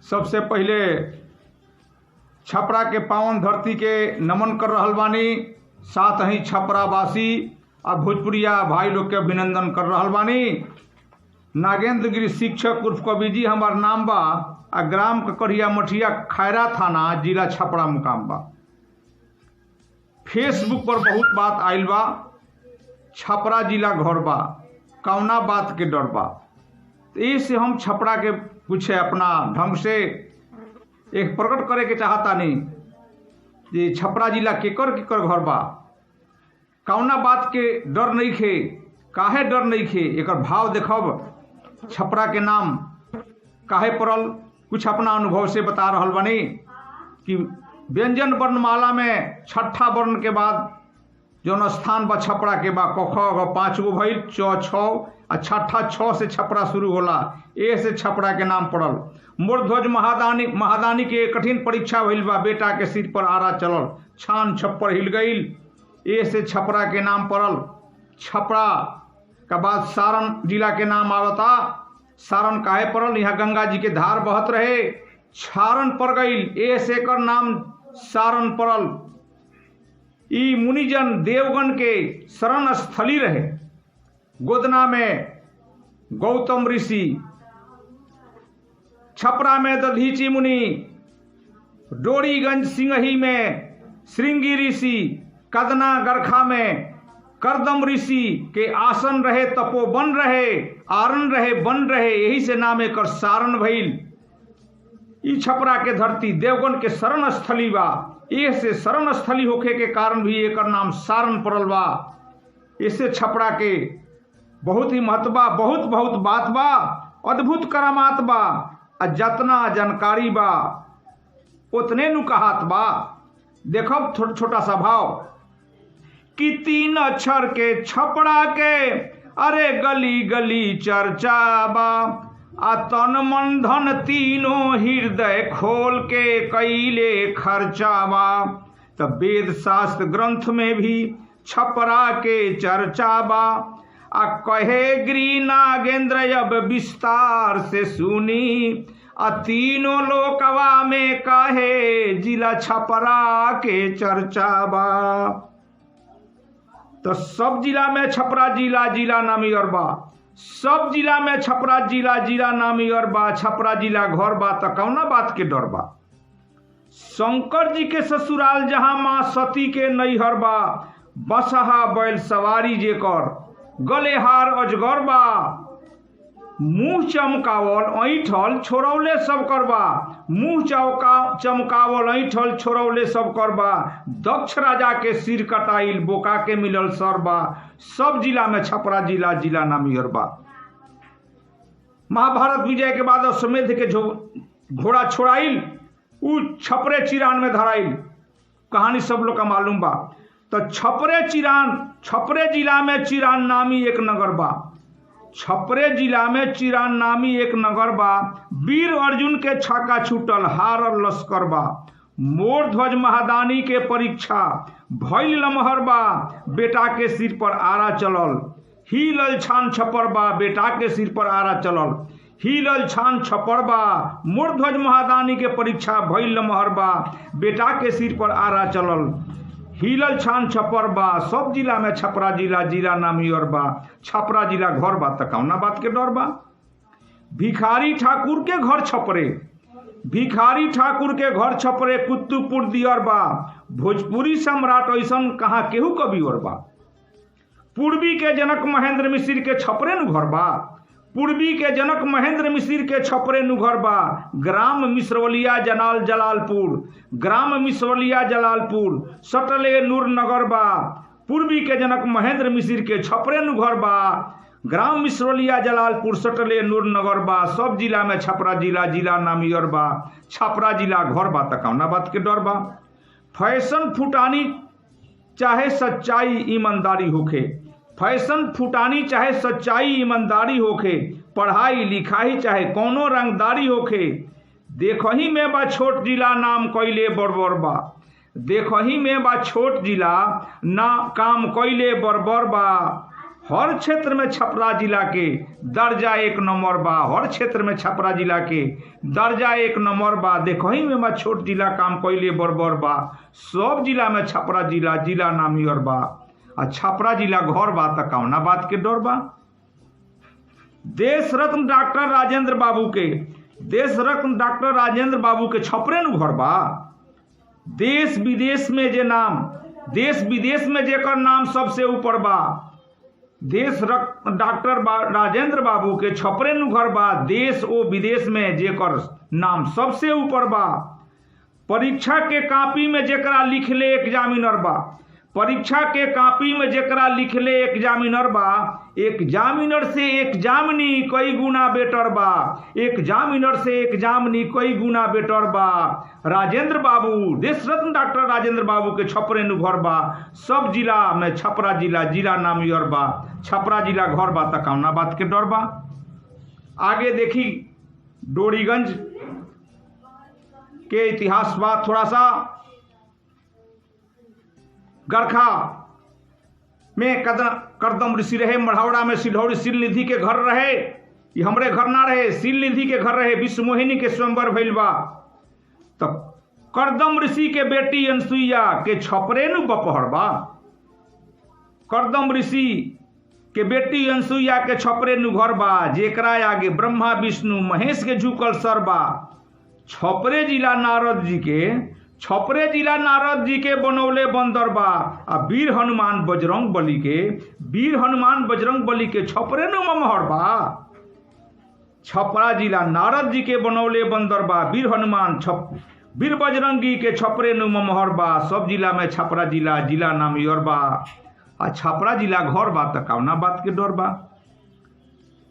सबसे पहले छपरा के पावन धरती के नमन कर रहल बानी, साथ ही छपरावासी और भोजपुरिया भाई लोग के अभिनंदन कर रहल बानी। नागेंद्र गिरी शिक्षक उर्फ कवि जी हमार नाम बा आ ग्राम ककड़िया मठिया खैरा थाना जिला छपरा मुकाम बा। फेसबुक पर बहुत बात आइल बा, छपरा जिला घर बा, कौना बात के डर बा। इससे हम छपरा के कुछ अपना ढंग से एक प्रकट करे के चाहता नहीं कि छपरा जिला केकर केकर घर बा, कौना बात के डर नहीं खे, काहे डर नहीं खे, एक भाव देखब छपरा के नाम काहे पड़ल। कुछ अपना अनुभव से बता रहल बनी कि व्यंजन वर्णमाला में छठा वर्ण के बाद जौन स्थान बा छपरा के बा क ख 5 गो भइल, च 6 आ छठा 6 से छपरा शुरू होला, ए से छपरा के नाम पड़ल। मोरध्वज महादानी के कठिन परीक्षा भइल बा, बेटा के सिर पर आरा चलल, छान छप्पर हिल गईल, ए से छपरा के नाम पड़ल। छपरा का बाद सारण जिला के नाम आवता, सारण काहे पड़ल, यहाँ गंगा जी के धार बहत रहे, छारण पड़ गईल, ए से एकर नाम सारण पड़ल। ई मुनिजन देवगण के शरण स्थली रहे। गोदना में गौतम ऋषि, छपरा में दधीची मुनि, डोरीगंज सिंगही में श्रृंगी ऋषि, कदना गरखा में करदम ऋषि के आसन रहे, तपोवन रहे, आरण रहे, वन रहे, यही से नाम एकर सारण भइल। ई छपरा के धरती देवगन के शरण स्थली बा, ए से शरण स्थली होखे के कारण भी एकर नाम सारण पड़ल बा। इससे छपरा के बहुत ही महत्व बा, बहुत बहुत बात बा, अद्भुत करामात बा, आ जतना जानकारी बा उतने नु कहात बा। देखब छोटा सा भाव कि 3 अक्षर के छपरा के अरे गली गली चर्चा बा, आ तन मन धन तीनों हृदय खोल के कैले खर्चा बा। तब वेद शास्त्र ग्रंथ में भी छपरा के चर्चा बा, आ कहे गिरी नागेंद्र अब विस्तार से सुनी, आ तीनों लोकवा में कहे जिला छपरा के चर्चा बा। तो सब जिला में छपरा जिला नामी और बा, सब जिला में छपरा जिला नामी और बा। छपरा जिला घर बा तो कौना बात के डर बा। शंकर जी के ससुराल जहां मां सती के नैहर बा, बसहा बैल सवारी जेकर गले हार अजगर बा। मुंह चमकावल ऐठल छोड़ौले सब करबा, मुंह चमकावल ऐठल छोड़ौले सब करबा। दक्ष राजा के सिर कटाइल, बोका के मिलल सरबा। सब जिला में छपरा जिला नामी और बा। महाभारत विजय के बाद अश्वमेध के घोड़ा छोड़ाइल, उ छपरे चिरान में धराइल, कहानी सब लोग का मालूम बा। तो छपरे जिला में चिरान नामी एक नगर बा, छपरे जिला में चिरान नामी एक नगर बा। वीर अर्जुन के छाका छूटल, हारल लश्कर बा। मोरध्वज महादानी के परीक्षा भइल लमहर बा, बेटा के सिर पर आरा चलल, हिलल छान छपर बा। बेटा के सिर पर आरा चलल, हिलल छान छपर बा। मोरध्वज महादानी के परीक्षा भइल लमहर बा, बेटा के सिर पर आरा चलल, हिलल छान छपर बा। सब जिला में छपरा जिला नामी और बा। छपरा जिला घर बा त कौना बात के डर बा। भिखारी ठाकुर के घर छपरे, भिखारी ठाकुर के घर छपरे, कुतुबपुर दियर बा। भोजपुरी सम्राट ऐसन कहाँ केहू कभी और बा। पूर्वी के जनक महेंद्र मिश्र के छपरे नु घर बा, पूर्वी के जनक महेंद्र मिश्र के छपरे नु घर बा। ग्राम मिश्रवलिया जलालपुर, ग्राम मिश्रवलिया जलालपुर सटले नूर नगर बा। पूर्वी के जनक महेंद्र मिश्र के छपरे नु घर बा। ग्राम मिश्रवलिया जलालपुर सटले नूर नगर बा। सब जिला में छपरा जिला नामी और बा। छपरा जिला घर बा त कौना बात के डर बा। फैशन फुटानी चाहे सच्चाई ईमानदारी होखे, फैशन फुटानी चाहे सच्चाई ईमानदारी होखे, पढ़ाई लिखाई चाहे कौनो रंगदारी होखे। देखही में बा छोट जिला नाम कैले बड़बड़ बा, देखही में बा छोट जिला ना काम कैले बड़बड़ बा। हर क्षेत्र में छपरा जिला के दर्जा 1 नंबर बा। हर क्षेत्र में छपरा जिला के दर्जा 1 नंबर बा। देखो ही में छोट जिला काम कैले बरबर बा। सब जिला में छपरा जिला जिला नामी और बा। आ छपरा जिला घर बा त कौना बात के डर बा। देश रत्न डॉक्टर राजेंद्र बाबू के छपरे नु घर बा। देश विदेश में जेकर नाम सबसे ऊपर बा। देश रत्न डॉक्टर राजेंद्र बाबू के छपरे नु घर बा। देश ओ विदेश में जेकर नाम सबसे ऊपर बा। परीक्षा के कॉपी में जेकरा लिखले एग्जामिनर बा। परीक्षा के कॉपी में जेकरा लिखले एग्जामिनर बा। एग्जामिनर से एग्जामिनी कई गुना बेटर बा। एग्जामिनर से एग्जामिनी कई गुना बेटर बा। राजेंद्र बाबू, देश रत्न डॉक्टर राजेंद्र बाबू के छपरे नु घर बा। सब जिला में छपरा जिला जिला नामी और बा। छपरा जिला घर बा त कौना बात के डर बा। आगे देखी डोरीगंज के इतिहास बा। थोड़ा सा गरखा में करदम ऋषि रहे। मढ़ौरा में सिलौड़ी सील निधि के घर रहे। ये हमरे घर ना रहे, सील निधि के घर रहे। विश्व मोहिनी के स्वयंवर भइल बा। तो करदम ऋषि के बेटी अनसुईया के छपरे नु बपहर बा। करदम ऋषि के बेटी अनसुईया के छपरे नु घर बा। जेकरा आगे ब्रह्मा विष्णु महेश के झुकल सर बा। छपरे जिला नारद जी के बनौले बंदर बा। आ वीर हनुमान बजरंग बली के छपरे नु ममहर बा। छपरा जिला नारद जी के बनौले बंदर बा। वीर बजरंगी के छपरे नु ममहर बा। सब जिला में छपरा जिला जिला नामी और बा। आ छपरा जिला घर बा त कौना बात के डर बा।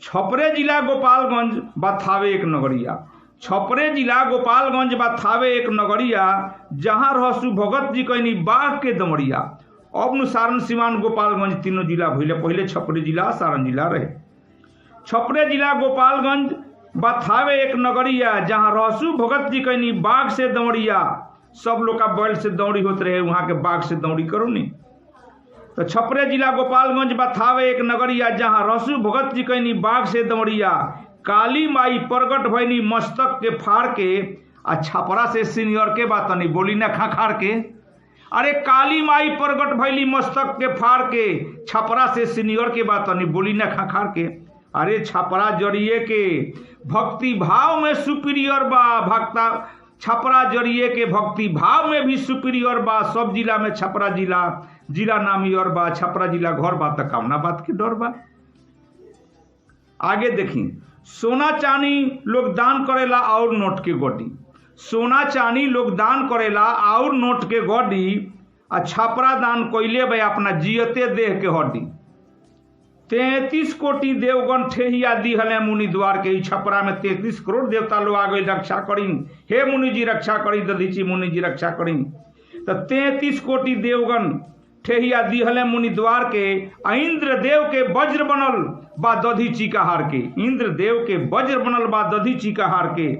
छपरे जिला गोपालगंज बा थावे एक नगरिया। छपरे जिला गोपालगंज बा थावे एक नगरिया। जहां रहसु भगत जी कहनी बाघ के दमड़िया। अब नु सारण सिवान गोपालगंज तीनों जिला भइले। पहले छपरे जिला सारण जिला रहे। छपरे जिला गोपालगंज बा थावे एक नगरिया। जहां रहसु भगत जी कहनी बाघ से दमड़िया। सब लोग का बैल से दौड़ी होते रहे, वहां के बाघ से दौड़ी करो नहीं। तो छपरे जिला गोपालगंज बा थावे एक नगरिया। जहां रहसु भगत जी कहनी बाघ से दमड़िया। काली माई प्रगट भइनी मस्तक के फाड़ के। आ छपरा से सीनियर के बात नहीं बोली ना खाखार के। अरे काली माई प्रगट भइली मस्तक के फाड़ के। छपरा से सीनियर के बात नहीं बोली ना खाखार के। अरे छपरा जरिए के भक्ति भाव में सुपीरियर बा। छपरा जरिए के भक्ति भाव में भी सुपीरियर बा। सब जिला में छपरा जिला जिला नामी और बा। छपरा जिला घर बा त कौना बात के डर बा। आगे देखी सोना चांदी लोग दान करेला और नोट के गोडी। सोना चांदी लोग दान करेला और नोट के गोडी। आ छपरा दान कोइले भाई अपना जियते देह के हड्डी। 33 कोटि देवगण ठेहिया दिहले मुनि द्वार के। छपरा में 33 करोड़ देवता लोग आ गए रक्षा करी। हे मुनि जी रक्षा करी, दधीची मुनि जी रक्षा करी। तो 33 कोटि देवगण ठेहिया दिहले मुनि द्वार के। इंद्र देव के वज्र बनल बा दधीची का हार के। इंद्र देव के वज्र बनल बा दधीची का हार के।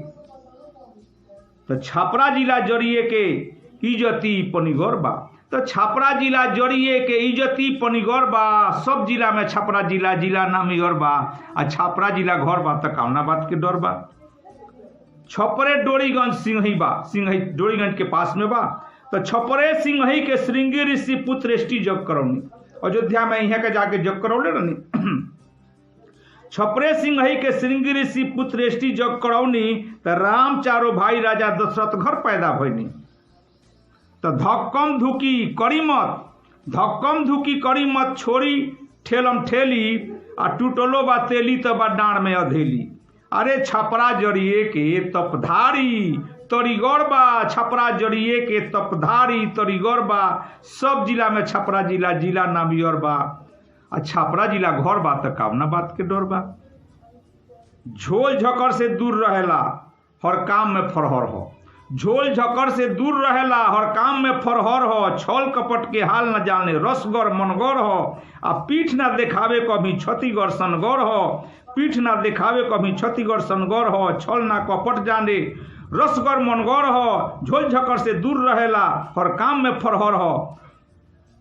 तो छपरा जिला जरिए के इज्जती पनिगौर बा। तो छपरा जिला जरिए के इज्जती पनिगौर बा। सब जिला में छपरा जिला जिला नामी और बा। आ छपरा जिला घर बा त कौना बात के डर बा। छपरे डोरीगंज सिंहई बा। सिंहई डोरीगंज के पास में बा। तो छपरे सिंहई के श्रृंगी ऋषि पुत्र एष्टि जग करौनी। अयोध्या में यहाँ के जाके जग करौले रहनी। छपरे सिंहई के श्रृंगी ऋषि पुत्र एष्टि जग करौनी। तो राम चारो भाई राजा दशरथ घर पैदा भइनी। तो धक्कम धुकी करी मत छोड़ी ठेलम ठेली। आ टूटलो बा तेली तो बा डांड में अधेली। अरे छपरा जरिए के तपधारी तरीगौर बा। छपरा जरिए के तपधारी तरीगौर बा। सब जिला में छपरा जिला जिला नामी और बा। आ छपरा जिला घर बा त कौना बात के डर बा। झोल झकर से दूर रहेला हर काम में फरहर हो। झोल झकर से दूर रहेला हर काम में फरहर हो। छल कपट के हाल न जाने रसगर मनगौर हो। आ पीठ ना देखावे कभी छतिगर सनगौर हो। पीठ ना देखावे कभी छतिगर सनगौर हो। छल ना कपट जाने रसगर मनगौर हो। झोल झकर से दूर रहेला हर काम में फरहर हो।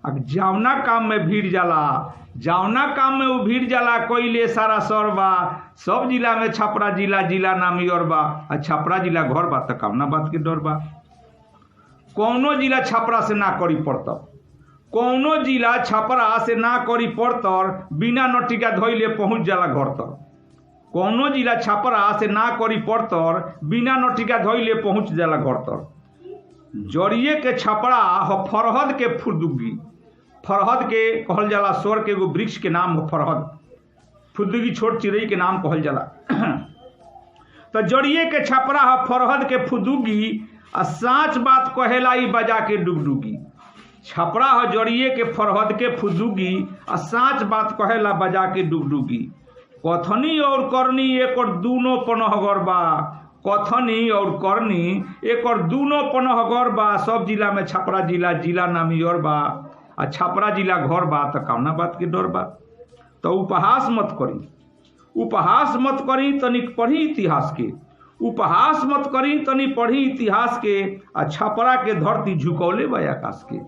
अब जावना काम में भीड़ जाला जावना काम में वो भीड़ जाला कोई ले सारा सौर बा। सब जिला में छपरा जिला जिला नामी और बा। आ छपरा जिला घर बा तो कौना बात के डर बा। कौनो जिला छपरा से ना करी पड़तर, कौनो जिला छपरा से ना करी पड़तर, बिना नटिका धोइले पहुंच जाला घर तर। कौनो जिला छपरा से ना करी पड़तर, बिना नटिका धोइले पहुंच जाला घर तर। जड़िए के छपरा हो फरहद के फुर्दुगी। फरहद के कहल जाला, स्वर के एगो वृक्ष के नाम हो फरहद। फुर्दुगी छोट चिड़ई के नाम कहल जाला। तो जड़िए के छपरा हो फरहद के फुर्दुगी, आ साच बात कहेला ई बजा के डुगडुगी। छपरा हो जड़िए के फरहद के फुर्दुगी, आ साच बात कहेला बजा के डुगडुगी। कथनी और करनी एक और दूनो पनहगर बा। कथनी और करनी एक और दूनो पनहगर बा। सब जिला में छपरा जिला जिला नामी और बा। आ छपरा जिला घर बा तो कौना बात के डर बा। तो उपहास मत करी, उपहास मत करी, तनिक पढ़ी इतिहास के। उपहास मत करी, तनी पढ़ी इतिहास के। आ छपरा के धरती झुकौले बा आकाश के।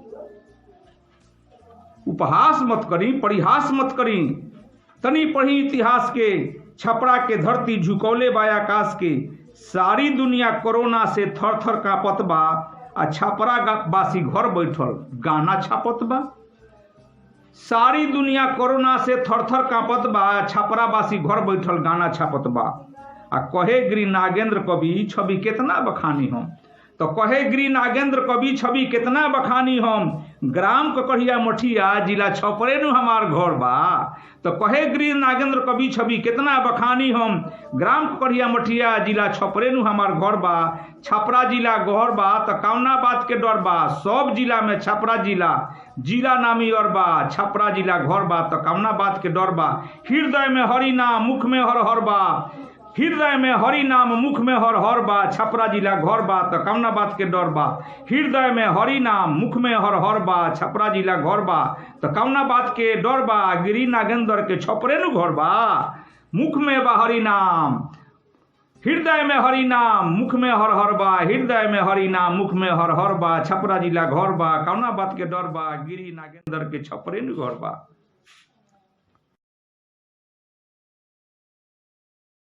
उपहास मत करी, परिहास मत करी, तनी पढ़ी इतिहास के। छपरा के धरती झुकौले बा आकाश के। सारी दुनिया कोरोना से थर थर कांपत बा। आ छपरा बासी घर बैठल गाना छापत बा। सारी दुनिया कोरोना से थर थर कांपत बा। छपरा बासी घर बैठल गाना छापत बा। आ कहे गिरी नागेंद्र कवि छवि कितना बखानी हम। तो कहे गिरी नागेंद्र कवि छवि कितना बखानी हम। ग्राम ककड़िया मठिया जिला छपरे नु हमार घर बा। तो कहे गिरी नागेंद्र कवि छवि कितना बखानी हम। ग्राम ककड़िया मठिया जिला छपरे नु हमार घर बा। छपरा जिला घर बा तो कौना बात के डर बा। सब जिला में छपरा जिला जिला नामी और बा। छपरा जिला घर बा तो कौना बात के डर बा। हृदय में हरि नाम मुख में हर हर बा। हृदय में हरि नाम मुख में हर हर बा। छपरा जिला घर बा तो कौना बात के डर बा। हृदय में हरि नाम मुख में हर हर बा। छपरा जिला घर बा तो कौना बात के डर बा। गिरी नागेंद्र के छपरे नु घर बा। मुख में बा हरि नाम, हृदय में हरि नाम मुख में हर हर बा। हृदय में हरि नाम मुख में हर हर बा। छपरा जिला घर बा कौना बात के डर बा। गिरी नागेंद्र के छपरे नु घर बा।